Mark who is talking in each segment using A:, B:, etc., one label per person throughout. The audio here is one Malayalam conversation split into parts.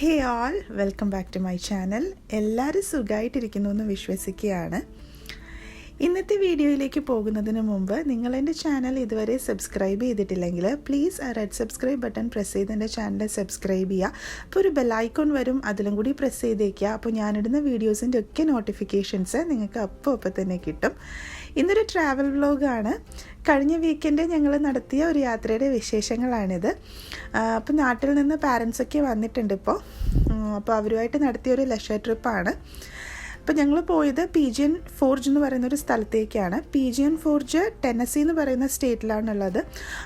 A: Hey all, welcome back to my channel. എല്ലാവരും സുഖമായിട്ടിരിക്കുന്നു എന്ന് വിശ്വസിക്കുകയാണ്. ഇന്നത്തെ വീഡിയോയിലേക്ക് പോകുന്നതിന് മുമ്പ് നിങ്ങൾ എൻ്റെ ചാനൽ ഇതുവരെ സബ്സ്ക്രൈബ് ചെയ്തിട്ടില്ലെങ്കിൽ പ്ലീസ് ആ റെഡ് സബ്സ്ക്രൈബ് ബട്ടൺ പ്രസ് ചെയ്ത് എൻ്റെ ചാനൽ സബ്സ്ക്രൈബ് ചെയ്യുക. അപ്പോൾ ഒരു ബെല്ലൈക്കോൺ വരും, അതിലും കൂടി പ്രസ് ചെയ്തേക്കുക. അപ്പോൾ ഞാനിടുന്ന വീഡിയോസിൻ്റെ ഒക്കെ നോട്ടിഫിക്കേഷൻസ് നിങ്ങൾക്ക് അപ്പോൾ തന്നെ കിട്ടും. ഇന്നൊരു ട്രാവൽ വ്ലോഗാണ്. കഴിഞ്ഞ വീക്കെൻഡ് ഞങ്ങൾ നടത്തിയ ഒരു യാത്രയുടെ വിശേഷങ്ങളാണിത്. അപ്പോൾ നാട്ടിൽ നിന്ന് പാരൻസൊക്കെ വന്നിട്ടുണ്ട് അപ്പോൾ അവരുമായിട്ട് നടത്തിയൊരു ലെഷർ ട്രിപ്പാണ്. അപ്പോൾ ഞങ്ങൾ പോയത് പീജിയൻ ഫോർജ് എന്ന് പറയുന്നൊരു സ്ഥലത്തേക്കാണ്. പീജിയൻ ഫോർജ് ടെന്നസി എന്ന് പറയുന്ന സ്റ്റേറ്റിലാണുള്ളത്.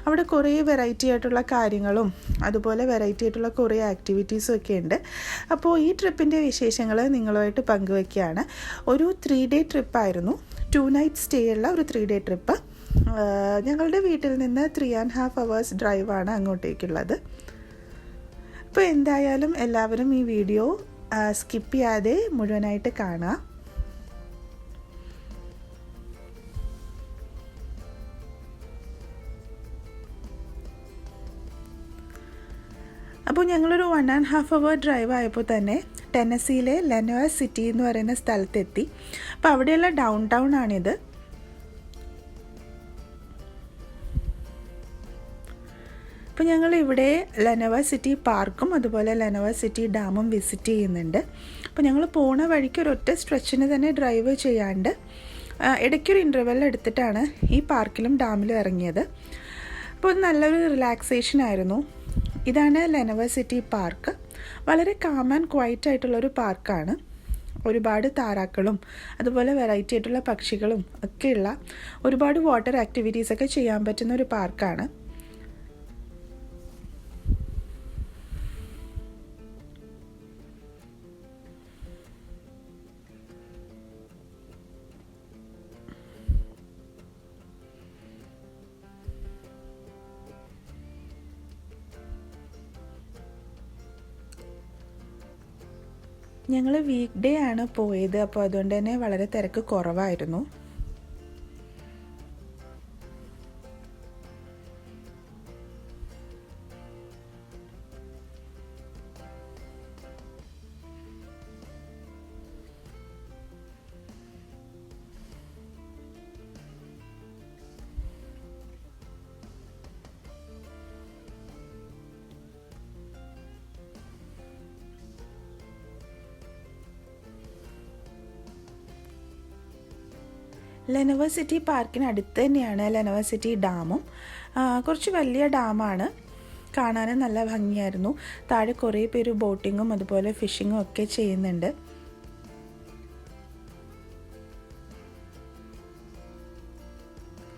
A: അവിടെ കുറേ വെറൈറ്റി ആയിട്ടുള്ള കാര്യങ്ങളും അതുപോലെ വെറൈറ്റി ആയിട്ടുള്ള കുറേ ആക്ടിവിറ്റീസും ഒക്കെ ഉണ്ട്. അപ്പോൾ ഈ ട്രിപ്പിൻ്റെ വിശേഷങ്ങൾ നിങ്ങളുമായിട്ട് പങ്കുവയ്ക്കുകയാണ്. ഒരു 3-day ട്രിപ്പായിരുന്നു. 2 night സ്റ്റേ ഉള്ള ഒരു 3-day ട്രിപ്പ്. ഞങ്ങളുടെ വീട്ടിൽ നിന്ന് 3.5 hours ഡ്രൈവാണ് അങ്ങോട്ടേക്കുള്ളത്. അപ്പോൾ എന്തായാലും എല്ലാവരും ഈ വീഡിയോ സ്കിപ്പ് ചെയ്യാതെ മുഴുവനായിട്ട് കാണുക. അപ്പോൾ ഞങ്ങളൊരു 1.5 hour ഡ്രൈവ് ആയപ്പോൾ തന്നെ ടെന്നസിയിലെ ലെനോവ സിറ്റി എന്ന് പറയുന്ന സ്ഥലത്തെത്തി. അപ്പോൾ അവിടെയുള്ള ഡൗൺ ടൗൺ ആണിത്. അപ്പോൾ ഞങ്ങൾ ഇവിടെ ലെനോവ സിറ്റി പാർക്കും അതുപോലെ ലെനോവ സിറ്റി ഡാമും വിസിറ്റ് ചെയ്യുന്നുണ്ട്. അപ്പോൾ ഞങ്ങൾ പോണ വഴിക്ക് ഒരൊറ്റ സ്ട്രെച്ചിന് തന്നെ ഡ്രൈവ് ചെയ്യാണ്ട് ഇടയ്ക്കൊരു ഇൻ്റർവെൽ എടുത്തിട്ടാണ് ഈ പാർക്കിലും ഡാമിലും ഇറങ്ങിയത്. അപ്പോൾ നല്ലൊരു റിലാക്സേഷൻ ആയിരുന്നു. ഇതാണ് ലെനോവ സിറ്റി പാർക്ക്. വളരെ കാം ആൻഡ് ക്വയറ്റ് ആയിട്ടുള്ളൊരു പാർക്കാണ്. ഒരുപാട് താറാക്കളും അതുപോലെ വെറൈറ്റി ആയിട്ടുള്ള പക്ഷികളും ഒക്കെയുള്ള ഒരുപാട് വാട്ടർ ആക്ടിവിറ്റീസൊക്കെ ചെയ്യാൻ പറ്റുന്ന ഒരു പാർക്കാണ്. ഞങ്ങൾ വീക്ക് ഡേ ആണ് പോയത്. അപ്പോൾ അതുകൊണ്ട് തന്നെ വളരെ തിരക്ക് കുറവായിരുന്നു. ലെനോവ സിറ്റി പാർക്കിന് അടുത്ത് തന്നെയാണ് ലെനോവ സിറ്റി ഡാമും. കുറച്ച് വലിയ ഡാമാണ്. കാണാനും നല്ല ഭംഗിയായിരുന്നു. താഴെ കുറേ പേര് ബോട്ടിങ്ങും അതുപോലെ ഫിഷിങ്ങും ഒക്കെ ചെയ്യുന്നുണ്ട്.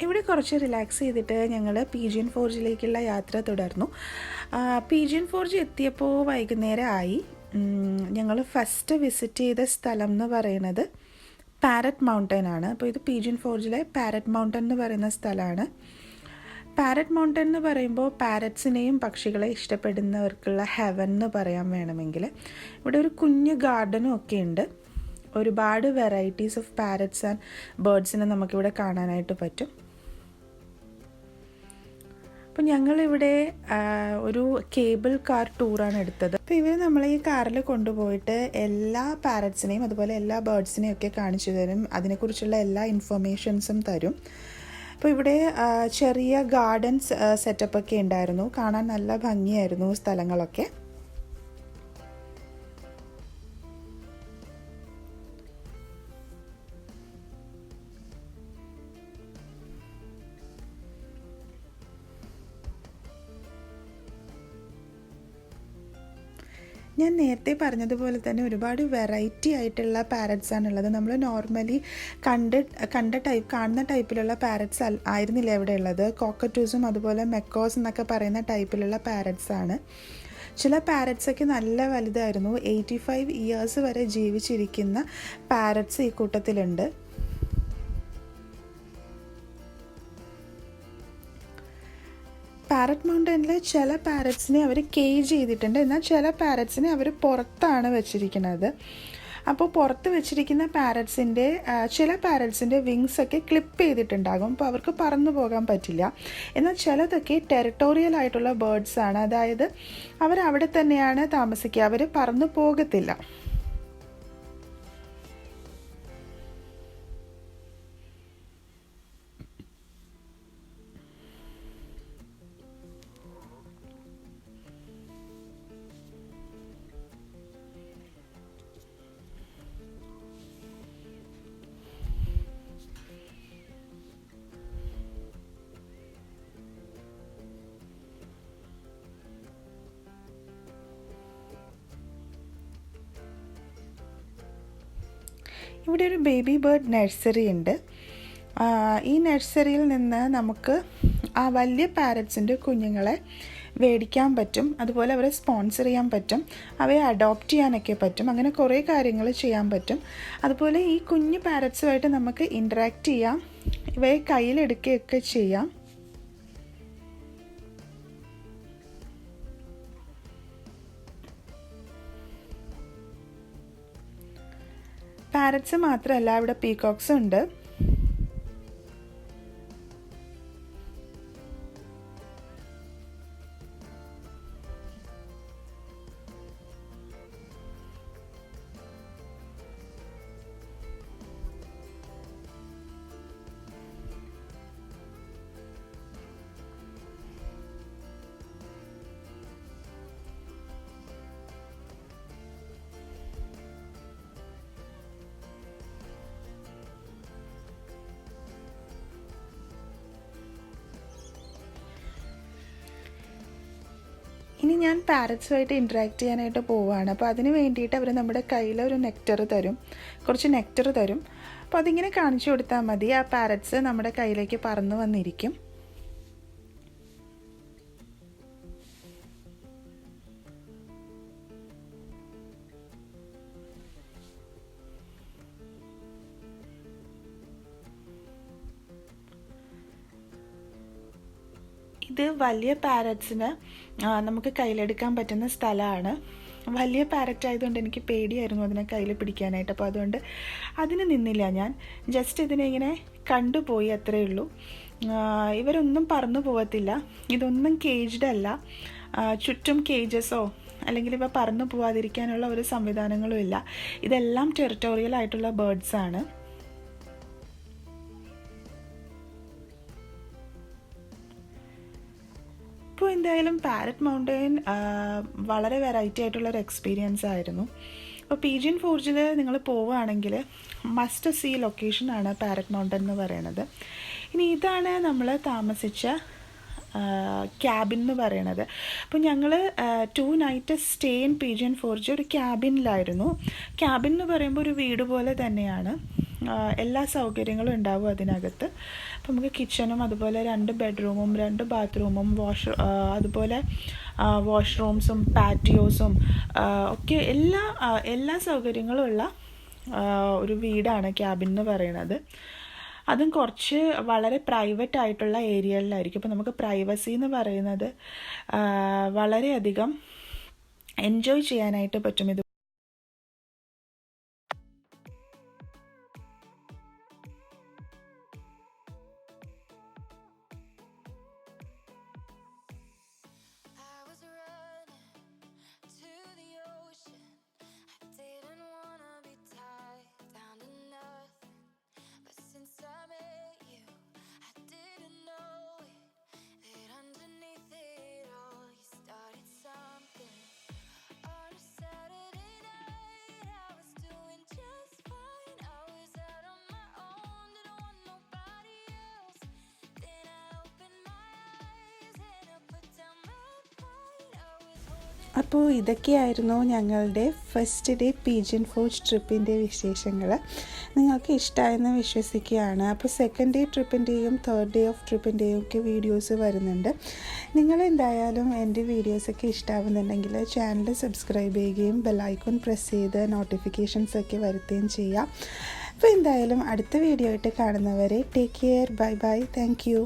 A: ഇവിടെ കുറച്ച് റിലാക്സ് ചെയ്തിട്ട് ഞങ്ങൾ പീജിയൻ ഫോർജിലേക്കുള്ള യാത്ര തുടർന്നു. പീജിയൻ ഫോർജ് എത്തിയപ്പോൾ വൈകുന്നേരം ആയി. ഞങ്ങൾ ഫസ്റ്റ് വിസിറ്റ് ചെയ്ത സ്ഥലം എന്ന് പറയുന്നത് പാരറ്റ് മൗണ്ടൻ ആണ്. അപ്പോൾ ഇത് പീജിയൻ ഫോർജിലെ പാരറ്റ് മൗണ്ടൻ എന്ന് പറയുന്ന സ്ഥലമാണ്. പാരറ്റ് മൗണ്ടൻ എന്ന് പറയുമ്പോൾ പാരറ്റ്സിനെയും പക്ഷികളെ ഇഷ്ടപ്പെടുന്നവർക്കുള്ള ഹെവൻ എന്ന് പറയാൻ വേണമെങ്കിൽ. ഇവിടെ ഒരു കുഞ്ഞു ഗാർഡനും ഒക്കെ ഉണ്ട്. ഒരുപാട് വെറൈറ്റീസ് ഓഫ് പാരറ്റ്സ് ആൻഡ് ബേർഡ്സിനെ നമുക്കിവിടെ കാണാനായിട്ട് പറ്റും. അപ്പോൾ ഞങ്ങളിവിടെ ഒരു കേബിൾ കാർ ടൂറാണ് എടുത്തത്. അപ്പോൾ ഇവർ നമ്മളെ ഈ കാറിൽ കൊണ്ടുപോയിട്ട് എല്ലാ പാരറ്റ്സിനെയും അതുപോലെ എല്ലാ ബേർഡ്സിനെയും ഒക്കെ കാണിച്ചു തരും. അതിനെക്കുറിച്ചുള്ള എല്ലാ ഇൻഫർമേഷൻസും തരും. അപ്പോൾ ഇവിടെ ചെറിയ ഗാർഡൻസ് സെറ്റപ്പൊക്കെ ഉണ്ടായിരുന്നു. കാണാൻ നല്ല ഭംഗിയായിരുന്നു സ്ഥലങ്ങളൊക്കെ. ഞാൻ നേരത്തെ പറഞ്ഞതുപോലെ തന്നെ ഒരുപാട് വെറൈറ്റി ആയിട്ടുള്ള പാരറ്റ്സ് ആണുള്ളത്. നമ്മൾ നോർമലി കാണുന്ന ടൈപ്പിലുള്ള പാരറ്റ്സ് ആയിരുന്നില്ല ഇവിടെ ഉള്ളത്. കോക്കറ്റൂസും അതുപോലെ മെക്കോസ് എന്നൊക്കെ പറയുന്ന ടൈപ്പിലുള്ള പാരറ്റ്സ് ആണ്. ചില പാരറ്റ്സൊക്കെ നല്ല വലുതായിരുന്നു. 85 years വരെ ജീവിച്ചിരിക്കുന്ന പാരറ്റ്സ് ഈ കൂട്ടത്തിലുണ്ട്. പാരറ്റ് മൗണ്ടനിൽ ചില പാരറ്റ്സിനെ അവർ കേജ് ചെയ്തിട്ടുണ്ട്. എന്നാൽ ചില പാരറ്റ്സിനെ അവർ പുറത്താണ് വെച്ചിരിക്കുന്നത്. അപ്പോൾ പുറത്ത് വെച്ചിരിക്കുന്ന പാരറ്റ്സിൻ്റെ ചില പാരറ്റ്സിൻ്റെ വിങ്സൊക്കെ ക്ലിപ്പ് ചെയ്തിട്ടുണ്ടാകും, അപ്പോൾ അവർക്ക് പറന്നു പോകാൻ പറ്റില്ല. എന്നാൽ ചിലതൊക്കെ ടെറിട്ടോറിയൽ ആയിട്ടുള്ള ബേർഡ്സാണ്, അതായത് അവരവിടെ തന്നെയാണ് താമസിക്കുക, അവർ പറന്നു പോകത്തില്ല. ഇവിടെ ഒരു ബേബി ബേർഡ് നഴ്സറി ഉണ്ട്. ഈ നഴ്സറിയിൽ നിന്ന് നമുക്ക് ആ വലിയ പാരറ്റ്സിൻ്റെ കുഞ്ഞുങ്ങളെ മേടിക്കാൻ പറ്റും, അതുപോലെ അവരെ സ്പോൺസർ ചെയ്യാൻ പറ്റും, അവയെ അഡോപ്റ്റ് ചെയ്യാനൊക്കെ പറ്റും, അങ്ങനെ കുറേ കാര്യങ്ങൾ ചെയ്യാൻ പറ്റും. അതുപോലെ ഈ കുഞ്ഞു പാരറ്റ്സുമായിട്ട് നമുക്ക് ഇൻറ്ററാക്റ്റ് ചെയ്യാം, ഇവയെ കയ്യിലെടുക്കുകയൊക്കെ ചെയ്യാം. പാരറ്റ്സ് മാത്രമല്ല, ഇവിടെ പീകോക്സും ഉണ്ട്. ഇനി ഞാൻ പാരറ്റ്സുമായിട്ട് ഇൻറ്ററാക്ട് ചെയ്യാനായിട്ട് പോവുകയാണ്. അപ്പോൾ അതിന് വേണ്ടിയിട്ട് അവർ നമ്മുടെ കയ്യിൽ ഒരു കുറച്ച് നെക്ടർ തരും. അപ്പോൾ അതിങ്ങനെ കാണിച്ചു കൊടുത്താൽ മതി, ആ പാരറ്റ്സ് നമ്മുടെ കയ്യിലേക്ക് പറന്ന് വന്നിരിക്കും. ഇത് വലിയ പാരറ്റ്സിന് നമുക്ക് കയ്യിലെടുക്കാൻ പറ്റുന്ന സ്ഥലമാണ്. വലിയ പാരറ്റ് ആയതുകൊണ്ട് എനിക്ക് പേടിയായിരുന്നു അതിനെ കയ്യിൽ പിടിക്കാനായിട്ട്, അപ്പോൾ അതുകൊണ്ട് അതിന് നിന്നില്ല. ഞാൻ ജസ്റ്റ് ഇതിനെ ഇങ്ങനെ കണ്ടുപോയി, അത്രയേ ഉള്ളൂ. ഇവരൊന്നും പറന്നു പോകത്തില്ല, ഇതൊന്നും കേജ്ഡ് അല്ല, ചുറ്റും കേജസോ അല്ലെങ്കിൽ ഇവ പറന്നു പോവാതിരിക്കാനുള്ള ഒരു സംവിധാനങ്ങളും ഇല്ല. ഇതെല്ലാം ടെറിട്ടോറിയൽ ആയിട്ടുള്ള ബേർഡ്സാണ്. ഇപ്പോൾ എന്തായാലും പാരറ്റ് മൗണ്ടൻ വളരെ വെറൈറ്റി ആയിട്ടുള്ളൊരു എക്സ്പീരിയൻസ് ആയിരുന്നു. അപ്പോൾ പീജിയൻ ഫോർജിൽ നിങ്ങൾ പോവുകയാണെങ്കിൽ മസ്റ്റ് സീ ലൊക്കേഷനാണ് പാരറ്റ് മൗണ്ടൻ എന്ന് പറയുന്നത്. ഇനി ഇതാണ് നമ്മൾ താമസിച്ച ക്യാബിൻ എന്ന് പറയണത്. അപ്പോൾ ഞങ്ങൾ 2 night stay in pigeon forge ഒരു ക്യാബിനിലായിരുന്നു. ക്യാബിൻ എന്ന് പറയുമ്പോൾ ഒരു വീട് പോലെ തന്നെയാണ്, എല്ലാ സൗകര്യങ്ങളും ഉണ്ടാവും അതിനകത്ത്. അപ്പോൾ നമുക്ക് കിച്ചണും അതുപോലെ 2 ബെഡ്റൂമും 2 ബാത്റൂമും അതുപോലെ വാഷ്റൂംസും പാറ്റിയോസും ഒക്കെ എല്ലാ സൗകര്യങ്ങളും ഉള്ള ഒരു വീടാണ് ക്യാബിൻ എന്ന് പറയുന്നത്. അതും കുറച്ച് വളരെ പ്രൈവറ്റ് ആയിട്ടുള്ള ഏരിയയിലായിരിക്കും. അപ്പോൾ നമുക്ക് പ്രൈവസി എന്ന് പറയുന്നത് വളരെയധികം എൻജോയ് ചെയ്യാനായിട്ട് പറ്റും. ഇത് അപ്പോൾ ഇതൊക്കെയായിരുന്നു ഞങ്ങളുടെ ഫസ്റ്റ് ഡേ പീജിയൻ ഫോർജ് ട്രിപ്പിൻ്റെ വിശേഷങ്ങൾ. നിങ്ങൾക്ക് ഇഷ്ടമായെന്ന് വിശ്വസിക്കുകയാണ്. അപ്പോൾ സെക്കൻഡ് ഡേ ട്രിപ്പിൻ്റെയും തേർഡ് ഡേ ഓഫ് ട്രിപ്പിൻ്റെയും ഒക്കെ വീഡിയോസ് വരുന്നുണ്ട്. നിങ്ങളെന്തായാലും എൻ്റെ വീഡിയോസൊക്കെ ഇഷ്ടമാവുന്നുണ്ടെങ്കിൽ ചാനൽ സബ്സ്ക്രൈബ് ചെയ്യുകയും ബെല്ലൈക്കൺ പ്രസ് ചെയ്ത് നോട്ടിഫിക്കേഷൻസൊക്കെ വരുത്തുകയും ചെയ്യാം. അപ്പോൾ എന്തായാലും അടുത്ത വീഡിയോ ആയിട്ട് കാണുന്നവരെ take care, bye bye, thank you.